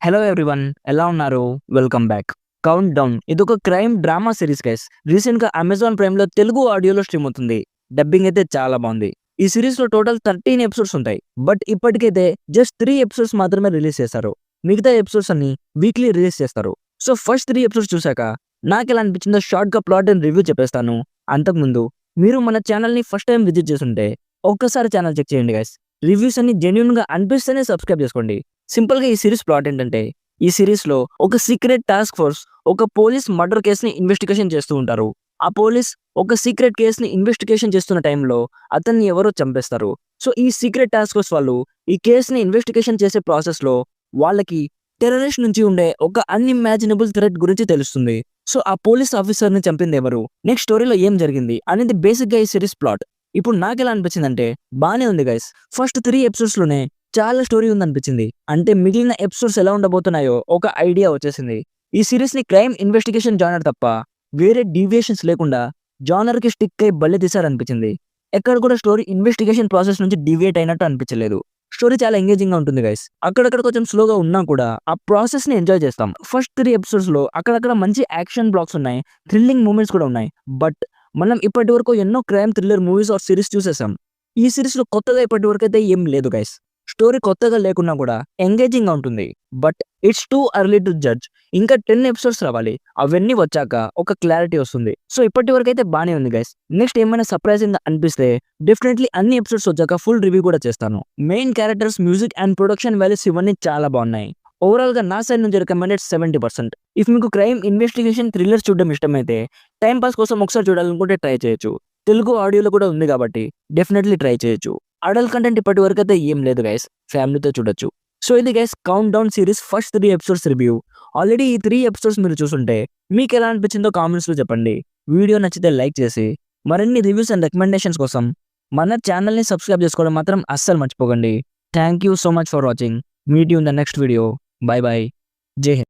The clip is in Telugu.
హలో ఎవ్రీవన్, ఎలా ఉన్నారు? Welcome back. కౌంట్ డౌన్ ఇదొక crime drama series guys. Recent గా అమెజాన్ ప్రైమ్ లో తెలుగు ఆడియోలో స్ట్రీమ్ అవుతుంది. డబ్బింగ్ అయితే చాలా బాగుంది. ఈ సిరీస్ లో టోటల్ 13 ఎపిసోడ్స్ ఉంటాయి. బట్ ఇప్పటికైతే జస్ట్ 3 ఎపిసోడ్స్ మాత్రమే రిలీజ్ చేశారు. మిగతా ఎపిసోడ్స్ అన్ని వీక్లీ రిలీజ్ చేస్తారు. సో ఫస్ట్ 3 ఎపిసోడ్స్ చూసాక నాకు ఎలా అనిపించిందో షార్ట్ గా ప్లాట్ అండ్ రివ్యూ చెప్పేస్తాను. అంతకుముందు మీరు మన ఛానల్ ని ఫస్ట్ టైం విజిట్ చేస్తుంటే ఒక్కసారి ఛానల్ చెక్ చేయండి గైస్. రివ్యూస్ అన్ని జెన్యున్ గా అనిపిస్తేనే సబ్స్క్రైబ్ చేసుకోండి. సింపుల్ గా ఈ సిరీస్ ప్లాట్ ఏంటంటే, ఈ సిరీస్ లో ఒక సీక్రెట్ టాస్క్ ఫోర్స్ ఒక పోలీస్ మర్డర్ కేసుని ఇన్వెస్టిగేషన్ చేస్తూ ఉంటారు. ఆ పోలీస్ ఒక సీక్రెట్ కేసుని ఇన్వెస్టిగేషన్ చేస్తున్న టైంలో అతన్ని ఎవరో చంపేస్తారు. సో ఈ సీక్రెట్ టాస్క్ ఫోర్స్ వాళ్ళు ఈ కేసుని ఇన్వెస్టిగేషన్ చేసే ప్రాసెస్ లో వాళ్ళకి టెర్రరిస్ట్ నుంచి ఉండే ఒక అన్ఇమాజినబుల్ థ్రెట్ గురించి తెలుస్తుంది. సో ఆ పోలీస్ ఆఫీసర్ ని చంపింది ఎవరు, నెక్స్ట్ స్టోరీలో ఏం జరిగింది అనేది బేసిక్ గా ఈ సిరీస్ ప్లాట్. ఇప్పుడు నాకు ఎలా అనిపించిందంటే, బానే ఉంది గైస్. ఫస్ట్ 3 ఎపిసోడ్స్ లోనే చాలా స్టోరీ ఉందనిపించింది. అంటే మిగిలిన ఎపిసోడ్స్ ఎలా ఉండబోతున్నాయో ఒక ఐడియా వచ్చేసింది. ఈ సిరీస్ ని క్రైమ్ ఇన్వెస్టిగేషన్ జానర్ తప్ప వేరే డీవియేషన్స్ లేకుండా జానర్ కి స్టిక్ అయి బల్లె తీశారనిపించింది. ఎక్కడ కూడా స్టోరీ ఇన్వెస్టిగేషన్ ప్రాసెస్ నుంచి డివియేట్ అయినట్టు అనిపించలేదు. స్టోరీ చాలా ఎంగేజింగ్ గా ఉంటుంది గైస్. అక్కడక్కడ కొంచెం స్లోగా ఉన్నా కూడా ఆ ప్రాసెస్ ని ఎంజాయ్ చేస్తాం. ఫస్ట్ 3 ఎపిసోడ్స్ లో అక్కడక్కడ మంచి యాక్షన్ బ్లాక్స్ ఉన్నాయి, థ్రిల్లింగ్ మూమెంట్స్ కూడా ఉన్నాయి. బట్ మనం ఇప్పటి వరకు ఎన్నో crime thriller movies or series చూసేసాం. ఈ సిరీస్ లో కొత్తగా ఇప్పటి వరకు అయితే ఏం లేదు గైస్. స్టోరీ కొత్తగా లేకున్నా కూడా ఎంగేజింగ్ గా ఉంటుంది. But it's too early to judge. ఇంకా 10 ఎపిసోడ్స్ రావాలి. అవన్నీ వచ్చాక ఒక క్లారిటీ వస్తుంది. సో ఇప్పటి వరకు అయితే బానే ఉంది గైస్. నెక్స్ట్ ఏమైనా సర్ప్రైజింగ్ గా అనిపిస్తే డెఫినెట్లీ అన్ని ఎపిసోడ్స్ వచ్చాక ఫుల్ రివ్యూ కూడా చేస్తాను. Main characters, music and production values ఇవన్నీ చాలా బాగున్నాయి. ఓవరాల్ గా నా సైడ్ నుంచి రికమెండెడ్ 70%. ఇఫ్ మీకు క్రైమ్ ఇన్వెస్టిగేషన్ థ్రిల్లర్స్ చూడడం ఇష్టమైతే టైం పాస్ కోసం ఒకసారి చూడాలనుకుంటే ట్రై చేయొచ్చు. తెలుగు ఆడియోలో కూడా ఉంది కాబట్టి డెఫినెట్లీ ట్రై చేయొచ్చు. అడల్ట్ కంటెంట్ ఇప్పటి వరకు అయితే ఏం లేదు గైస్, ఫ్యామిలీతో చూడొచ్చు. సో ఇది guys count down series first 3 episodes review. Already ఈ 3 ఎపిసోడ్స్ మీరు చూసుంటే మీకు ఎలా అనిపించిందో కామెంట్స్ లో చెప్పండి. వీడియో నచ్చితే లైక్ చేసి మరిన్ని రివ్యూస్ అండ్ రికమెండేషన్స్ కోసం మన ఛానల్ ని సబ్స్క్రైబ్ చేసుకోవడం మాత్రం అస్సలు మర్చిపోకండి. Thank you so much for watching. Meet you in the next video. By by. జై హింద్.